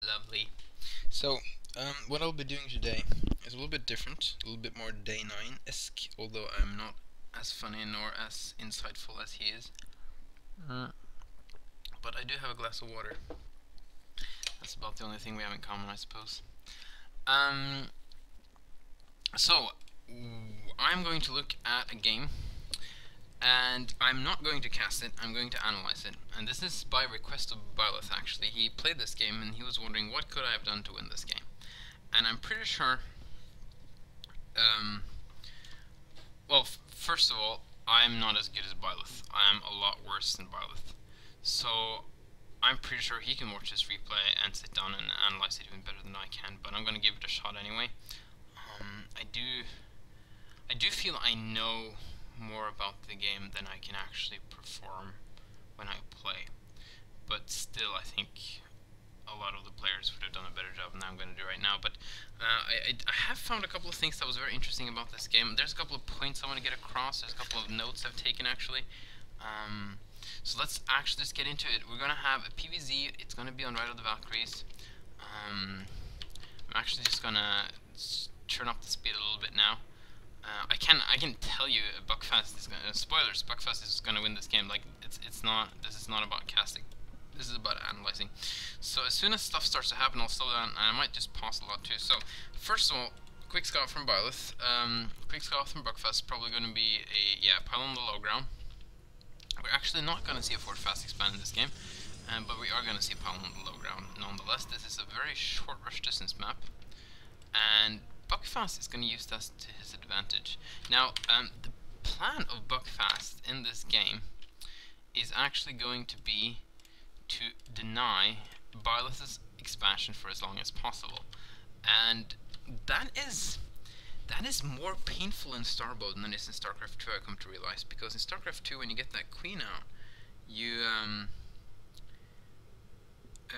Lovely. So, what I'll be doing today is a little bit different, a little bit more Day 9-esque, although I'm not as funny nor as insightful as he is. But I do have a glass of water. That's about the only thing we have in common, I suppose. So, I'm going to look at a game, and I'm not going to cast it, I'm going to analyze it. And this is by request of Byleth, actually. He played this game, and he was wondering, what could I have done to win this game? And I'm pretty sure... well, first of all, I'm not as good as Byleth. I am a lot worse than Byleth. So, I'm pretty sure he can watch this replay and sit down and analyze it even better than I can, but I'm going to give it a shot anyway. I do feel I know more about the game than I can actually perform when I play. But still, I think a lot of the players would have done a better job than I'm going to do right now. But I have found a couple of things that was very interesting about this game. There's a couple of points I want to get across. There's a couple of notes I've taken, actually. So let's actually just get into it. We're going to have a PvZ. It's going to be on Ride of the Valkyries. I'm actually just going to turn up the speed a little bit now. I can tell you, Buckfast is gonna, spoilers. Buckfast is gonna win this game. Like it's not. This is not about casting. This is about analyzing. So as soon as stuff starts to happen, I'll slow down, and I might just pause a lot too. So first of all, quick scout from Byleth. Quick scout from Buckfast. Probably going to be a pile on the low ground. We're actually not going to see a Fort Fast expand in this game, but we are going to see a pile on the low ground. Nonetheless, this is a very short rush distance map, and Buckfast is going to use this to his advantage. Now, the plan of Buckfast in this game is actually going to be to deny Byleth's expansion for as long as possible, and that is more painful in Starbow than it is in StarCraft 2. I come to realize, because in StarCraft 2, when you get that queen out,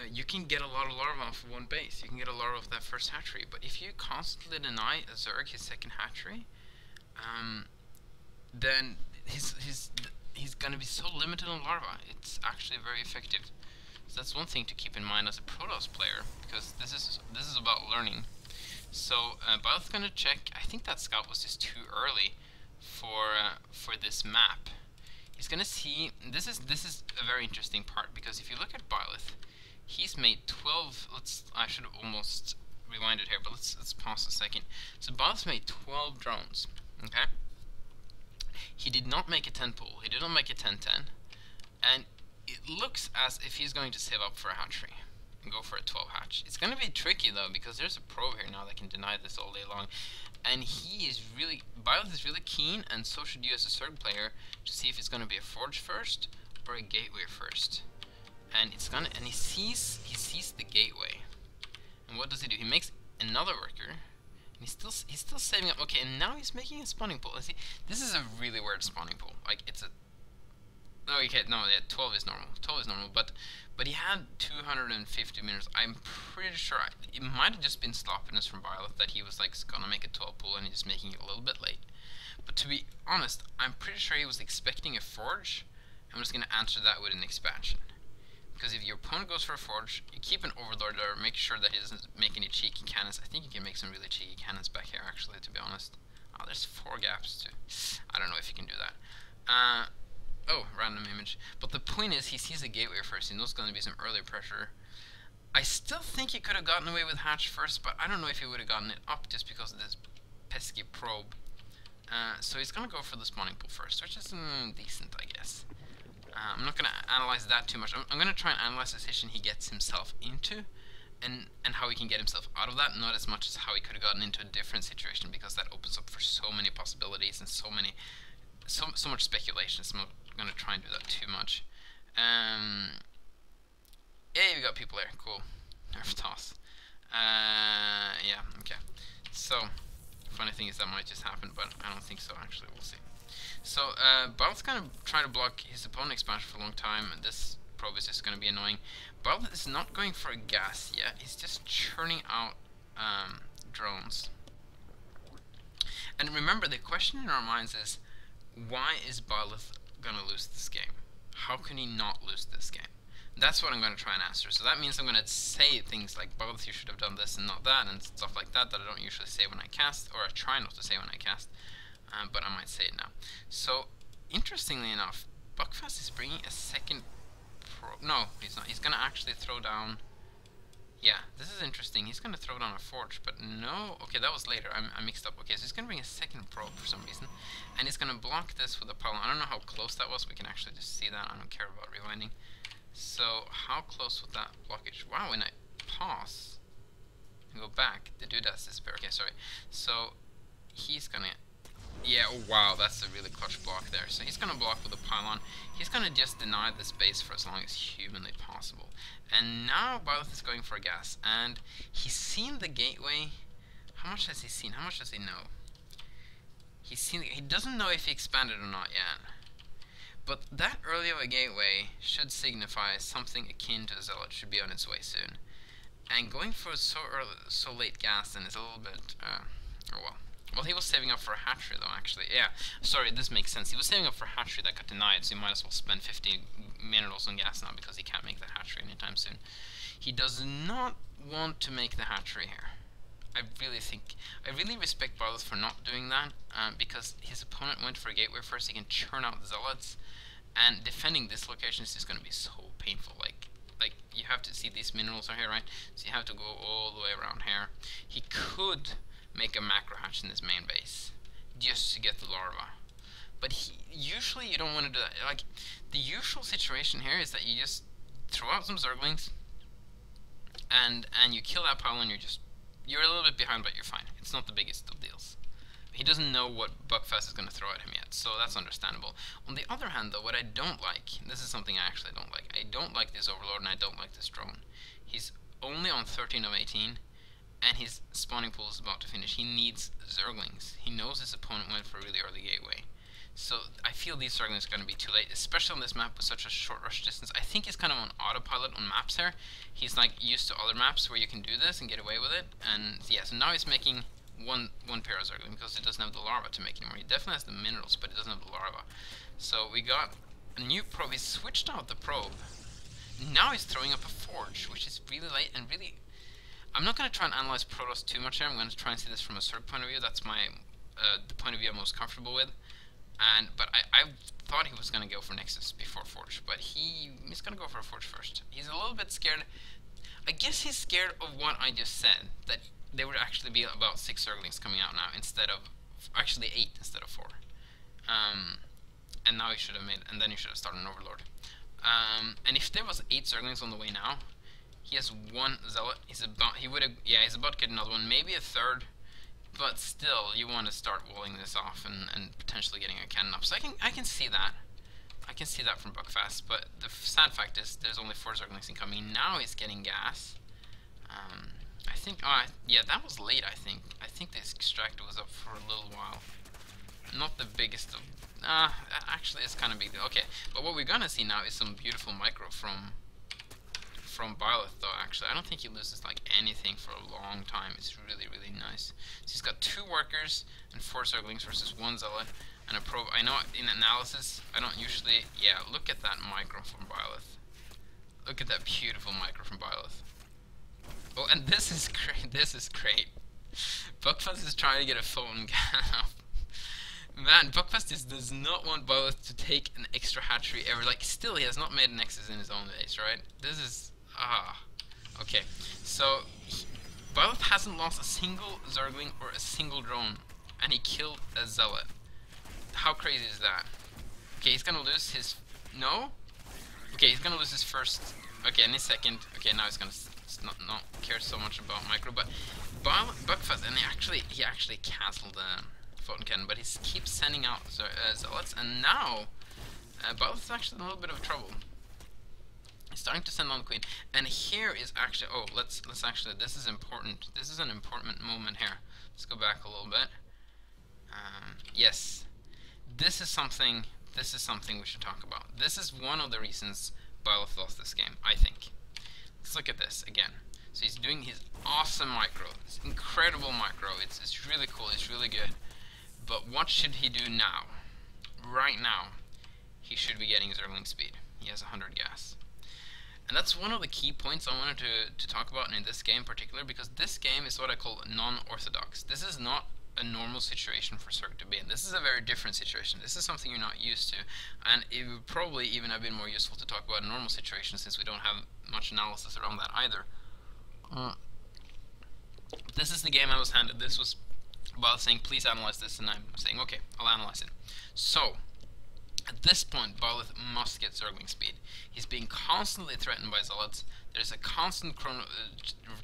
you can get a lot of larvae off of one base. You can get a larva off that first hatchery. But if you constantly deny a Zerg his second hatchery, then he's gonna be so limited on larvae. It's actually very effective. So that's one thing to keep in mind as a Protoss player, because this is about learning. So Byleth's gonna check. I think that scout was just too early for this map. He's gonna see. This is a very interesting part, because if you look at Byleth, he's made 12. I should have almost rewinded here, but let's pause a second. So Byleth's made 12 drones. Okay. He did not make a 10 pull. He did not make a 10-10, and it looks as if he's going to save up for a hatchery and go for a 12 hatch. It's going to be tricky though, because there's a probe here now that can deny this all day long, and Byleth is really keen, and so should you as a Zerg player, to see if it's going to be a forge first or a gateway first. And he sees the gateway. And what does he do? He makes another worker. And he's still saving up. Okay, and now he's making a spawning pool. Let's see. This is a really weird spawning pool. Like it's a okay, no, yeah, 12 is normal. 12 is normal, but he had 250 meters. I'm pretty sure it might have just been sloppiness from Byleth that he was like gonna make a 12 pool and he's just making it a little bit late. But to be honest, I'm pretty sure he was expecting a forge. I'm just gonna answer that with an expansion. Because if your opponent goes for a forge, you keep an overlord there, make sure that he doesn't make any cheeky cannons. I think you can make some really cheeky cannons back here, actually, to be honest. Oh, there's 4 gaps too. I don't know if you can do that. Oh, random image. But the point is, he sees a gateway first. He knows there's going to be some early pressure. I still think he could have gotten away with hatch first, but I don't know if he would have gotten it up just because of this pesky probe. So he's going to go for the spawning pool first, which is decent, I guess. I'm not going to analyze that too much. I'm going to try and analyze the position he gets himself into, and how he can get himself out of that, not as much as how he could have gotten into a different situation, because that opens up for so many possibilities and so much speculation. So I'm not going to try and do that too much. Hey, we got people there. Cool. Nerf toss. Yeah, okay. So, funny thing is that might just happen, but I don't think so, actually. We'll see. So, Byleth's going to try to block his opponent expansion for a long time, and this probe is just going to be annoying. Byleth is not going for a gas yet. He's just churning out drones. And remember, the question in our minds is, why is Byleth going to lose this game? How can he not lose this game? That's what I'm going to try and answer. So that means I'm going to say things like, both you should have done this and not that, and stuff like that, that I don't usually say when I cast, or I try not to say when I cast, but I might say it now. So, interestingly enough, Buckfast is bringing a second no, he's not. He's going to actually throw down... Yeah, this is interesting. He's going to throw down a forge, but no... Okay, that was later. I mixed up. Okay, so he's going to bring a second probe for some reason, and he's going to block this with a pylon. I don't know how close that was. We can actually just see that. I don't care about rewinding. So, how close with that blockage? Wow, when I pause and go back, the dude does disappear. Okay, sorry. So, he's going to... Yeah, oh wow, that's a really clutch block there. So he's going to block with a pylon. He's going to just deny this base for as long as humanly possible. And now Byleth is going for a gas. And he's seen the gateway. How much has he seen? How much does he know? He's seen. He doesn't know if he expanded or not yet. But that early of a gateway should signify something akin to a zealot should be on its way soon. And going for so early, so late gas then is a little bit, well, he was saving up for a hatchery though, actually. Yeah, sorry, this makes sense. He was saving up for a hatchery that got denied, so he might as well spend 50 minerals on gas now because he can't make the hatchery anytime soon. He does not want to make the hatchery here. I really respect Byleth for not doing that, because his opponent went for a gateway first. He can churn out zealots, and defending this location is just going to be so painful. Like you have to see these minerals are here, right? So you have to go all the way around here. He could make a macro hatch in this main base just to get the larva, but usually you don't want to do that. Like, the usual situation here is that you just throw out some Zerglings and you kill that pylon. You're a little bit behind, but you're fine. It's not the biggest of deals. He doesn't know what Buckfast is going to throw at him yet, so that's understandable. On the other hand, though, what I don't like, this is something I actually don't like. I don't like this Overlord, and I don't like this drone. He's only on 13 of 18, and his spawning pool is about to finish. He needs Zerglings. He knows his opponent went for a really early gateway. So I feel these Zerglings are going to be too late, especially on this map with such a short rush distance. I think he's kind of on autopilot on maps here. He's like used to other maps where you can do this and get away with it. And yeah, so now he's making one pair of Zergling because it doesn't have the larva to make anymore. He definitely has the minerals, but it doesn't have the larva. So we got a new probe. He switched out the probe. Now he's throwing up a forge, which is really late and really... I'm not going to try and analyze Protoss too much here. I'm going to try and see this from a Zerg point of view. That's my the point of view I'm most comfortable with. But I thought he was going to go for Nexus before Forge, but he's going to go for a Forge first. He's a little bit scared. I guess he's scared of what I just said, that there would actually be about 6 Zerglings coming out now instead of, actually 8 instead of 4. And now he should have made, and then he should have started an Overlord. And if there was 8 Zerglings on the way now, he has 1 Zealot. He's about to get another one, maybe a third. But still, you want to start walling this off and potentially getting a cannon up. So I can see that. I can see that from Buckfast. But the sad fact is, there's only 4 Zerglings incoming. Now he's getting gas. I think. Yeah, that was late. I think this extractor was up for a little while. Not the biggest of. Actually, it's kind of big. Okay, but what we're gonna see now is some beautiful micro from Byleth, though. Actually, I don't think he loses like anything for a long time. It's really, really nice. So he's got 2 workers and 4 Zerglings versus 1 Zealot and a probe. I know in analysis, I don't usually. Yeah, look at that micro from Byleth. Look at that beautiful micro from Byleth. Oh, and this is great. This is great. Buckfast is trying to get a phone off. Man, Buckfast does not want Byleth to take an extra hatchery ever. Like, still, he has not made a Nexus in his own base, right? This is... Okay, so Byleth hasn't lost a single Zergling or a single drone, and he killed a Zealot. How crazy is that? Okay, he's gonna lose his... No? Okay, he's gonna lose his first... Okay, and his second... Okay, now he's gonna not care so much about micro, but Buckfast, and he actually cancelled the Photon Cannon, but he keeps sending out Zealots, and now Byleth is actually in a little bit of trouble. He's starting to send on the Queen, and here is actually... Oh, let's actually... This is important. This is an important moment here. Let's go back a little bit. Yes, this is something we should talk about. This is one of the reasons Byleth lost this game, I think. Let's look at this again. So he's doing his awesome micro, this incredible micro. It's really cool. It's really good. But what should he do now? Right now, he should be getting Zergling speed. He has 100 gas. And that's one of the key points I wanted to talk about in this game in particular, because this game is what I call non-orthodox. This is not a normal situation for Zerg to be in. This is a very different situation. This is something you're not used to, and it would probably even have been more useful to talk about a normal situation, since we don't have much analysis around that either. But this is the game I was handed. This was Byleth saying, please analyze this, and I'm saying, okay, I'll analyze it. So, at this point, Byleth must get Zergling speed. He's being constantly threatened by Zealots. There's a constant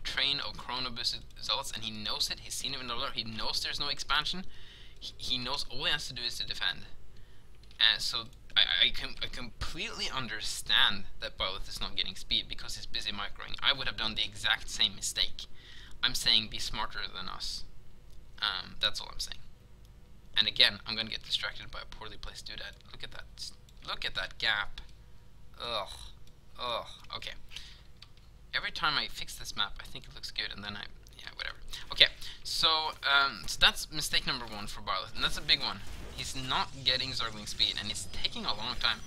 train of chrono-boosted Zealots, and he knows it. He's seen it in the lore. He knows there's no expansion. He knows all he has to do is to defend. So I completely understand that Byleth is not getting speed because he's busy microing. I would have done the exact same mistake. I'm saying be smarter than us. That's all I'm saying. And again, I'm going to get distracted by a poorly placed doodad. Look at that. Look at that gap. Ugh. Ugh. Okay. Every time I fix this map, I think it looks good, and then yeah, whatever. Okay, so that's mistake number 1 for Byleth, and that's a big one. He's not getting Zergling speed, and it's taking a long time.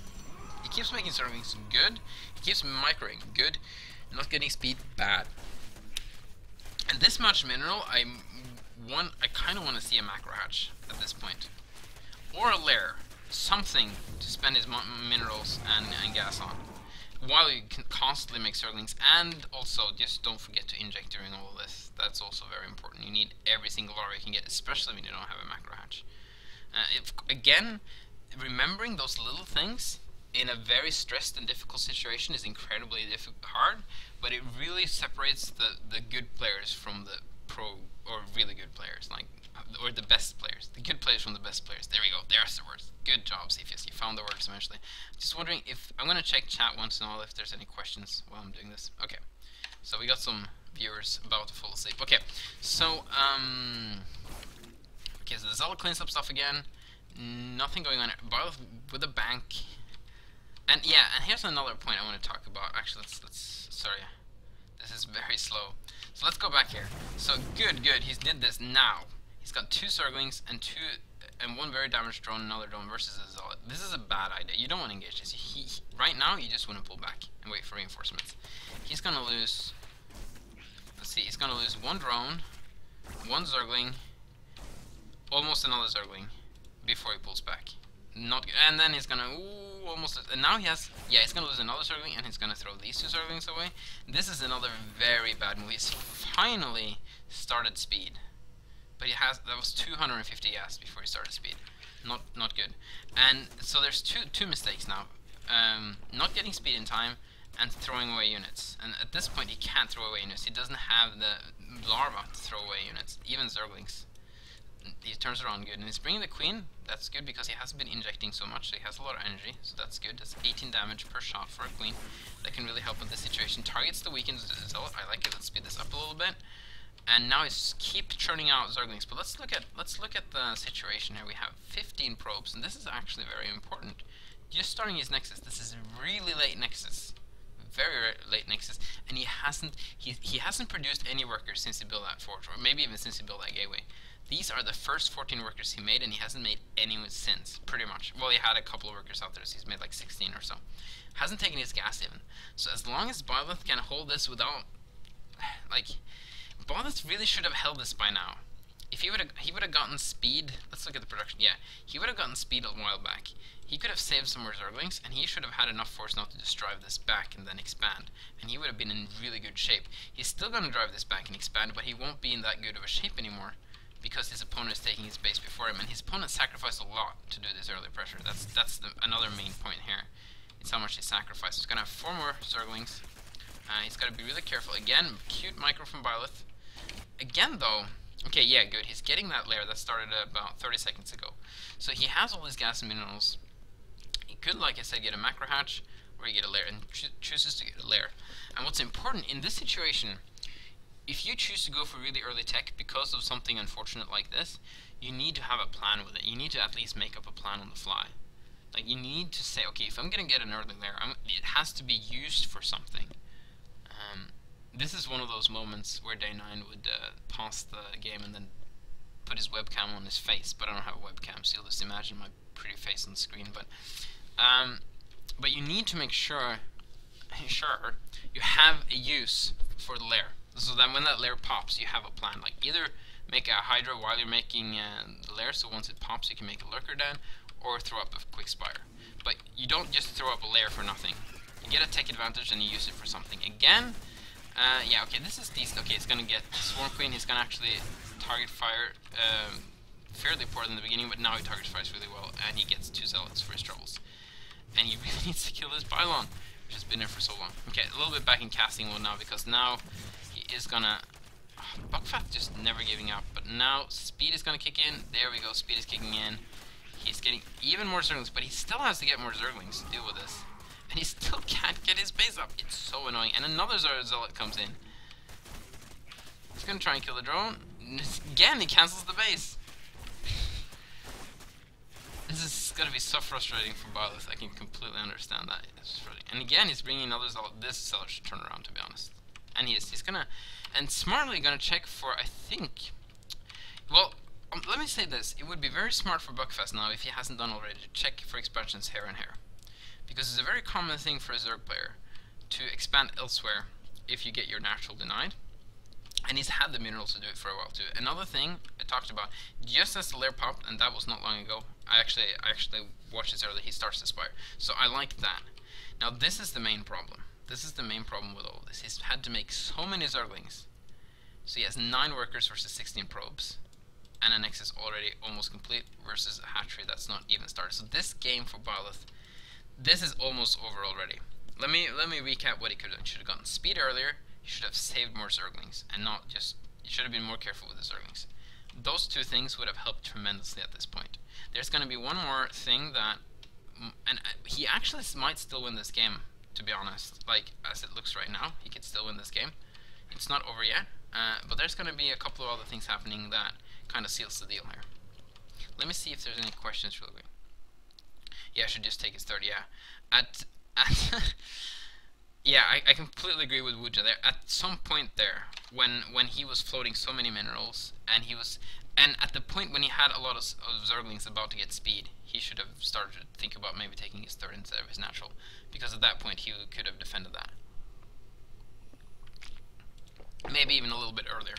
He keeps making Zerglings good, he keeps microing good, not getting speed bad. And this much mineral, I kind of want to see a macro hatch at this point, or a lair, something to spend his minerals and gas on, while you can constantly make Zerglings. And also, just don't forget to inject during all of this. That's also very important. You need every single larva you can get, especially when you don't have a macro hatch. Again, remembering those little things in a very stressed and difficult situation is incredibly hard, but it really separates the good players from the pro or really good players, or the best players. The good players from the best players. There we go. There's the words. Good job, CFS. You found the words eventually. Just wondering if I'm gonna check chat once in a while if there's any questions while I'm doing this. Okay. So we got some viewers about to fall asleep. Okay. So okay. So the Zealot cleans up stuff again. Nothing going on. Byleth with a bank. And yeah. And here's another point I want to talk about. Actually, let's. Sorry. This is very slow. So let's go back here. So good. He's did this now. He's got 2 Zerglings and 1 very damaged drone, another drone versus a Zealot. This is a bad idea. You don't want to engage this. Right now, you just want to pull back and wait for reinforcements. He's going to lose... Let's see. He's going to lose 1 drone, 1 Zergling, almost another Zergling before he pulls back. And then he's going to... almost... And now he has... Yeah, he's going to lose another Zergling, and he's going to throw these 2 Zerglings away. This is another very bad move. He's finally started speed. But he has, that was 250 gas before he started speed. Not good. And so there's two mistakes now. Not getting speed in time and throwing away units. And at this point he can't throw away units. He doesn't have the larva to throw away units, even Zerglings. He turns around good. And he's bringing the queen. That's good because he hasn't been injecting so much, so he has a lot of energy. So that's good. That's 18 damage per shot for a queen. That can really help in this situation. Targets the weakened Zealot. I like it. Let's speed this up a little bit. And now it's keep churning out Zerglings. But let's look at the situation here. We have 15 probes, and this is actually very important. Just starting his Nexus. This is really late Nexus, very late Nexus, and he hasn't produced any workers since he built that fort, or maybe even since he built that gateway. These are the first 14 workers he made, and he hasn't made any since, pretty much. Well, he had a couple of workers out there, so he's made like 16 or so. Hasn't taken his gas even. So as long as Byleth can hold this without, Byleth really should have held this by now. If he would have gotten speed. Let's look at the production. Yeah, he would have gotten speed a while back. He could have saved some more Zerglings, and he should have had enough force now to just drive this back and then expand. And he would have been in really good shape. He's still going to drive this back and expand, but he won't be in that good of a shape anymore because his opponent is taking his base before him, and his opponent sacrificed a lot to do this early pressure. That's another main point here. It's how much he sacrificed. He's going to have 4 more Zerglings. He's got to be really careful. Again, cute micro from Byleth. Again, though, okay, yeah, good. He's getting that lair that started about 30 seconds ago. So he has all his gas and minerals. He could, like I said, get a macro hatch, or he get a lair, and chooses to get a lair. And what's important in this situation, if you choose to go for really early tech because of something unfortunate like this, you need to have a plan with it. You need to at least make up a plan on the fly. Like, you need to say, okay, if I'm going to get an early lair, it has to be used for something. This is one of those moments where Day 9 would pause the game and then put his webcam on his face, but I don't have a webcam, so you'll just imagine my pretty face on the screen. But you need to make sure sure, you have a use for the lair. So that when that lair pops, you have a plan. Like either make a Hydra while you're making the lair, so once it pops you can make a lurker down, or throw up a quick spire. But you don't just throw up a lair for nothing. You get a tech advantage and you use it for something. Again, yeah, okay, this is decent. Okay, it's gonna get Swarm Queen. He's gonna actually target fire fairly poor in the beginning, but now he targets fires really well, and he gets 2 zealots for his troubles. And he really needs to kill this pylon, which has been there for so long. Okay, a little bit back in casting mode now, because now he is gonna... Buckfast just never giving up, but now speed is gonna kick in. There we go, speed is kicking in. He's getting even more Zerglings, but he still has to get more Zerglings to deal with this. And he still can't get his base up. It's so annoying. And another Zealot comes in. He's gonna try and kill the drone. Again, he cancels the base. This is gonna be so frustrating for Byleth. I can completely understand that. It's frustrating. And again, he's bringing another Zealot. This Zealot should turn around, to be honest. And he's gonna, and smartly gonna check for, I think, well, let me say this. It would be very smart for Buckfast now, if he hasn't done already, to check for expansions here and here. Because it's a very common thing for a Zerg player to expand elsewhere if you get your natural denied. And he's had the minerals to do it for a while too. Another thing I talked about, just as the lair popped, and that was not long ago, I actually watched this earlier, he starts to spire. So I like that. Now this is the main problem. This is the main problem with all of this. He's had to make so many Zerglings. So he has 9 workers versus 16 probes. And an Nexus already almost complete versus a hatchery that's not even started. So this game for Byleth, this is almost over already. Let me recap what he could have done. He should have gotten speed earlier. He should have saved more Zerglings, and not just... He should have been more careful with the Zerglings. Those 2 things would have helped tremendously at this point. There's going to be one more thing that... And he actually might still win this game, to be honest. Like, as it looks right now, he could still win this game. It's not over yet, but there's going to be a couple of other things happening that kind of seals the deal here. Let me see if there's any questions real quick. Yeah, I should just take his third, yeah. Yeah, I completely agree with Wuja there. At some point there, when he was floating so many minerals, and at the point when he had a lot of Zerglings about to get speed, he should have started to think about maybe taking his third instead of his natural, because at that point he could have defended that. Maybe even a little bit earlier.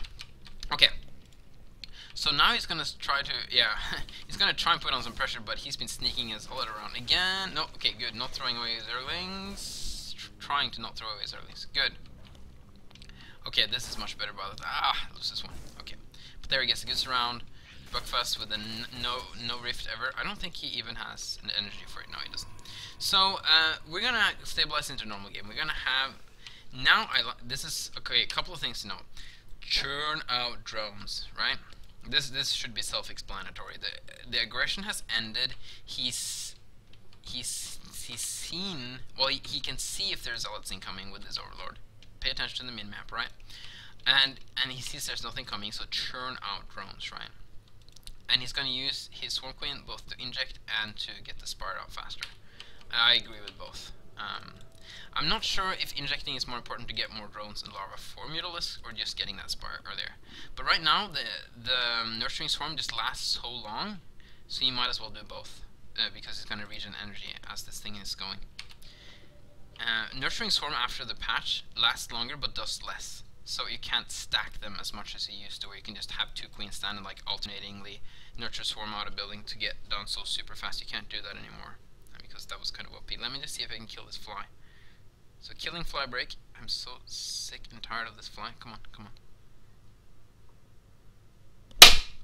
Okay. So now he's gonna try to, yeah, he's gonna try and put on some pressure, but he's been sneaking his Zealot around again. No, okay, good. Not throwing away his Zerglings. Trying to not throw away his Zerglings. Good. Okay, this is much better, but lose this one. Okay, but there he gets a good surround. Buckfast with a no rift ever. I don't think he even has an energy for it. No, he doesn't. So we're gonna stabilize into normal game. We're gonna have now. This is okay. A couple of things to know. Churn out drones, right? This should be self-explanatory. The aggression has ended. He's seen, well, he can see if there's zealots incoming with his overlord. Pay attention to the min-map, right? And he sees there's nothing coming, so churn out drones, right? And he's going to use his Swarm Queen both to inject and to get the spire out faster. I agree with both. I'm not sure if injecting is more important to get more drones and larvae for Mutalisk, or just getting that spire earlier. But right now, the Nurturing Swarm just lasts so long, so you might as well do both. Because it's going to regen energy as this thing is going. Nurturing Swarm after the patch lasts longer but does less. So you can't stack them as much as you used to, where you can just have 2 queens standing like alternatingly nurture swarm out a building to get done so super fast. You can't do that anymore. Because that was kind of OP. Let me just see if I can kill this fly. So killing fly break. I'm so sick and tired of this fly. Come on, come on.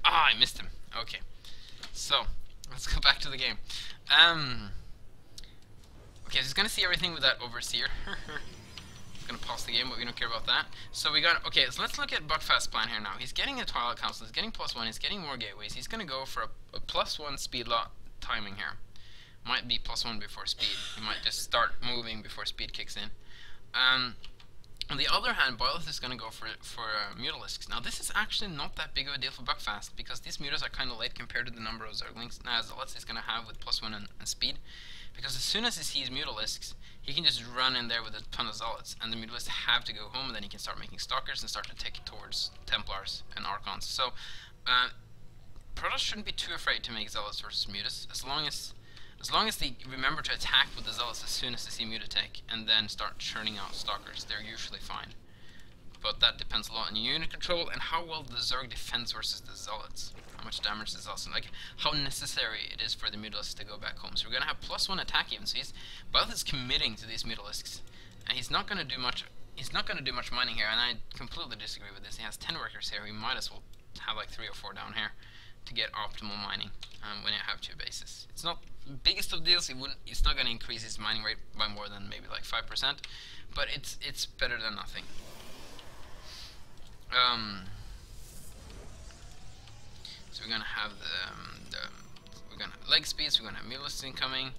Ah, I missed him. Okay. So let's go back to the game. Okay, so he's gonna see everything with that overseer. He's gonna pause the game, but we don't care about that. So we got, okay, so let's look at Buckfast's plan here now. He's getting a Twilight Council, he's getting +1, he's getting more gateways. He's gonna go for a +1 speed lot timing here. Might be +1 before speed. He might just start moving before speed kicks in. On the other hand, Byleth is going to go for Mutalisks. Now, this is actually not that big of a deal for Buckfast, because these Mutas are kind of late compared to the number of Zerglings Zealots he's going to have with +1 and speed. Because as soon as he sees Mutalisks, he can just run in there with a ton of Zealots, and the Mutalisks have to go home, and then he can start making Stalkers and start to take towards Templars and Archons. So, Protoss shouldn't be too afraid to make Zealots versus Mutas, as long as As long as they remember to attack with the Zealots as soon as they see Mutatech, and then start churning out Stalkers, they're usually fine. But that depends a lot on your unit control and how well the Zerg defends versus the Zealots. How much damage the Zealots, like how necessary it is for the Mutalisks to go back home. So we're gonna have +1 attack even. So Byleth is committing to these Mutalisks, and he's not gonna do much. He's not gonna do much mining here, and I completely disagree with this. He has 10 workers here. We might as well have like 3 or 4 down here to get optimal mining when you have 2 bases. It's not the biggest of deals. It's not gonna increase his mining rate by more than maybe like 5%, but it's better than nothing. So we're gonna have we're gonna have leg speeds. We're gonna have Mutalisks incoming.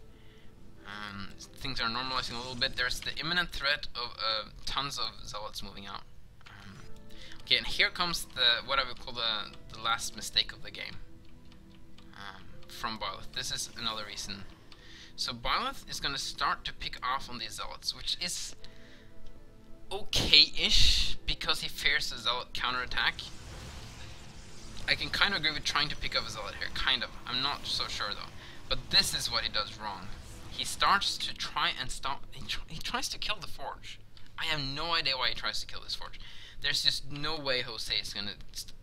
Things are normalizing a little bit. There's the imminent threat of tons of Zealots moving out. Okay, and here comes what I would call the last mistake of the game from Byleth. This is another reason. So Byleth is gonna start to pick off on these Zealots, which is okay-ish because he fears the Zealot counterattack. I can kind of agree with trying to pick up a Zealot here, kind of. I'm not so sure though. But this is what he does wrong. He starts to try and stop. He tries to kill the Forge. I have no idea why he tries to kill this Forge. There's just no way Jose is gonna.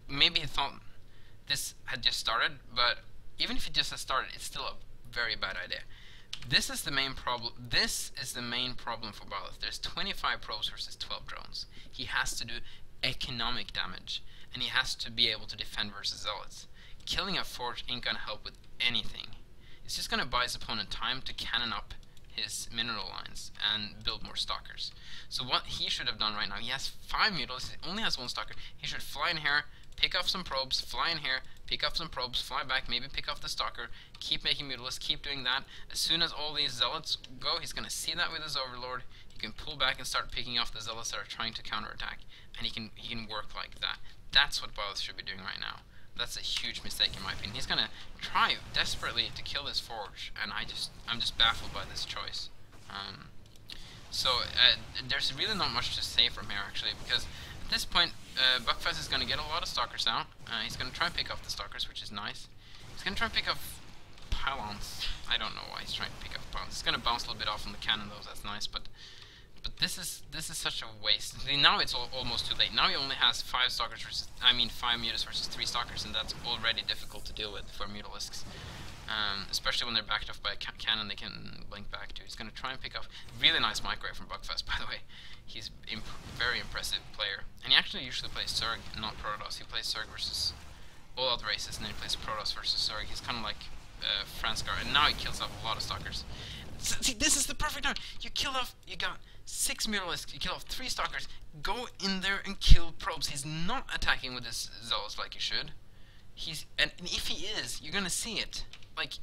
Maybe he thought this had just started, but even if it just has started, it's still a very bad idea. This is the main problem. This is the main problem for Byleth. There's 25 probes versus 12 drones. He has to do economic damage, and he has to be able to defend versus Zealots. Killing a Forge ain't gonna help with anything. It's just gonna buy his opponent time to cannon up his mineral lines and build more Stalkers. So what he should have done right now, he has 5 Mutalisks, he only has 1 Stalker. He should fly in here, pick up some probes, fly in here, pick up some probes, fly back, maybe pick off the Stalker, keep making Mutalisks, keep doing that. As soon as all these Zealots go, he's gonna see that with his Overlord. He can pull back and start picking off the Zealots that are trying to counterattack, and he can work like that. That's what Byleth should be doing right now. That's a huge mistake in my opinion. He's gonna try desperately to kill this Forge, and I'm just baffled by this choice. There's really not much to say from here actually, because at this point Buckfast is gonna get a lot of Stalkers out. He's gonna try and pick off the Stalkers, which is nice. He's gonna try and pick off pylons. I don't know why he's trying to pick up pylons. He's gonna bounce a little bit off on the cannon though, that's nice, but this is such a waste. See, now it's almost too late. Now he only has 5 Stalkers versus, 5 Mutas versus 3 Stalkers, and that's already difficult to deal with for Mutalisks. Especially when they're backed off by a cannon they can blink back to. He's going to try and pick off. Really nice microwave from Buckfast, by the way. He's very impressive player. And he actually usually plays Zerg, not Protoss. He plays Zerg versus all other races, and then he plays Protoss versus Zerg. He's kind of like Franskar, and now he kills off a lot of Stalkers. See, this is the perfect time. You got 6 Mutalisks, you kill off 3 Stalkers, go in there and kill probes. He's not attacking with his Zealots like he should. And if he is, you're gonna see it. Like,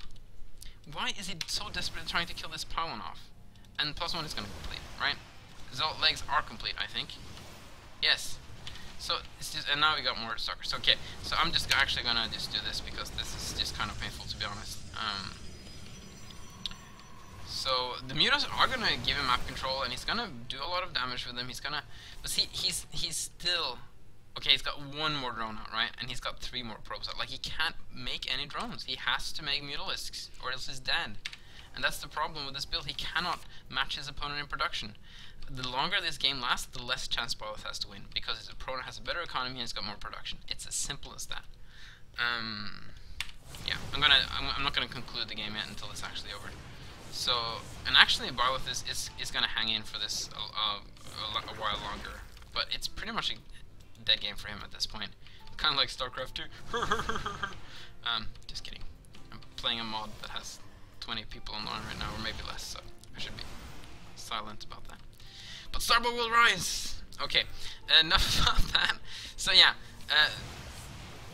why is he so desperate trying to kill this pylon off? And +1 is gonna complete, right? Zealot legs are complete, I think. Yes. So it's just, and now we got more Stalkers. Okay, so I'm just actually gonna just do this because this is just kind of painful, to be honest. So the Mutas are gonna give him map control, and he's gonna do a lot of damage with them. But see, he's still okay. He's got 1 more drone out, right? And he's got 3 more probes out. Like, he can't make any drones. He has to make Mutalisks, or else he's dead. And that's the problem with this build. He cannot match his opponent in production. The longer this game lasts, the less chance Byleth has to win, because his opponent has a better economy and he's got more production. It's as simple as that. Yeah, I'm not gonna conclude the game yet until it's actually over. So, and actually Byleth is gonna hang in for this a while longer, but it's pretty much a dead game for him at this point. Kind of like StarCraft 2. Just kidding. I'm playing a mod that has 20 people online right now, or maybe less, so I should be silent about that. But Starbow will rise! Okay, enough about that. So yeah,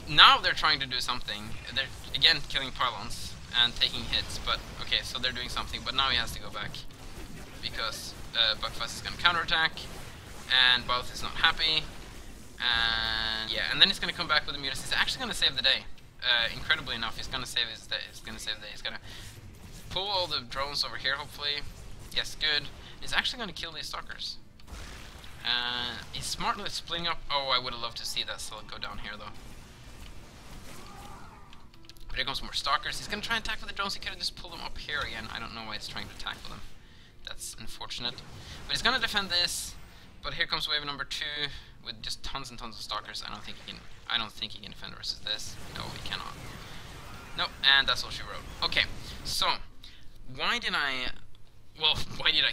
now they're trying to do something. They're, again, killing pylons and taking hits, but okay, so they're doing something, but now he has to go back, because Buckfast is going to counterattack, and Byleth is not happy, and yeah, and then he's going to come back with the Mutas. He's actually going to save the day. Incredibly enough, he's going to save his day. He's going to save the day. He's going to pull all the drones over here, hopefully. Yes, good. He's actually going to kill these Stalkers. He's smartly splitting up. Oh, I would have loved to see that still go down here, though. But here comes more stalkers. He's gonna try and attack with the drones. He could have just pulled them up here again. I don't know why he's trying to attack with them. That's unfortunate. But he's gonna defend this. But here comes wave number 2 with just tons and tons of stalkers. I don't think he can defend versus this. No, he cannot. No, and that's all she wrote. Okay, so why did I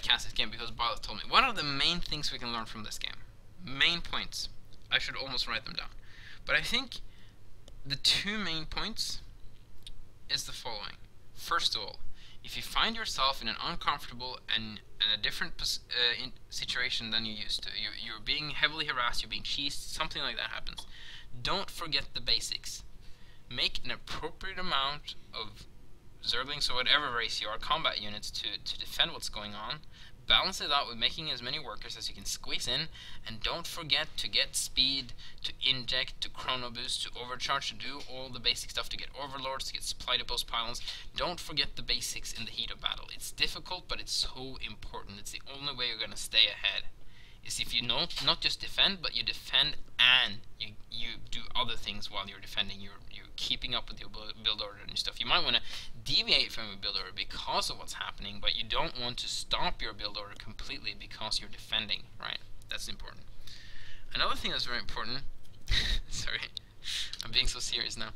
cast this game? Because Byleth told me. What are the main things we can learn from this game? Main points. I should almost write them down. But I think the 2 main points is the following. First of all, if you find yourself in an uncomfortable and in a different situation than you used to, you're being heavily harassed, you're being cheesed, something like that happens, don't forget the basics. Make an appropriate amount of Zerglings or whatever race you are, combat units, to defend what's going on. Balance it out with making as many workers as you can squeeze in, and don't forget to get speed, to inject, to chrono boost, to overcharge, to do all the basic stuff, to get overlords, to get supply depots, pylons. Don't forget the basics in the heat of battle. It's difficult, but it's so important. It's the only way you're going to stay ahead. Is if you not just defend, but you defend and you do other things while you're defending. You're keeping up with your build order and stuff. You might want to deviate from your build order because of what's happening, but you don't want to stop your build order completely because you're defending, right? That's important. Another thing that's very important, sorry, I'm being so serious now.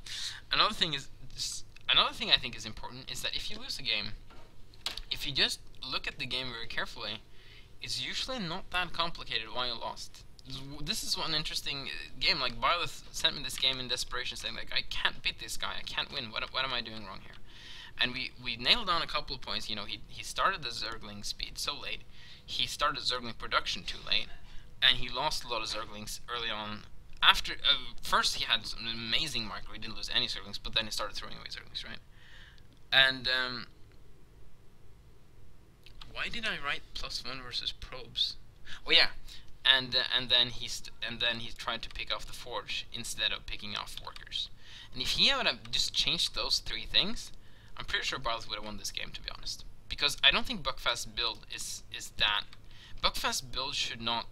Another thing I think is important is that if you lose a game, if you just look at the game very carefully, it's usually not that complicated why you lost. This is one interesting game. Like, Byleth sent me this game in desperation, saying, like, I can't beat this guy, I can't win, what am I doing wrong here? And we nailed down a couple of points. You know, he started the Zergling speed so late, he started Zergling production too late, and he lost a lot of Zerglings early on. After first he had an amazing marker, he didn't lose any Zerglings, but then he started throwing away Zerglings, right? And why did I write +1 versus probes? Oh yeah, and then he tried to pick off the forge instead of picking off workers. And if he would have just changed those 3 things, I'm pretty sure Byleth would have won this game, to be honest. Because I don't think Buckfast build is that. Buckfast build should not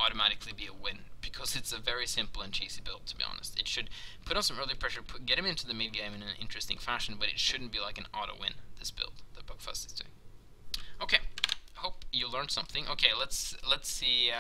automatically be a win, because it's a very simple and cheesy build, to be honest. It should put on some early pressure, get him into the mid game in an interesting fashion, but it shouldn't be like an auto win, this build that Buckfast is doing. Okay, hope you learned something. Okay, let's see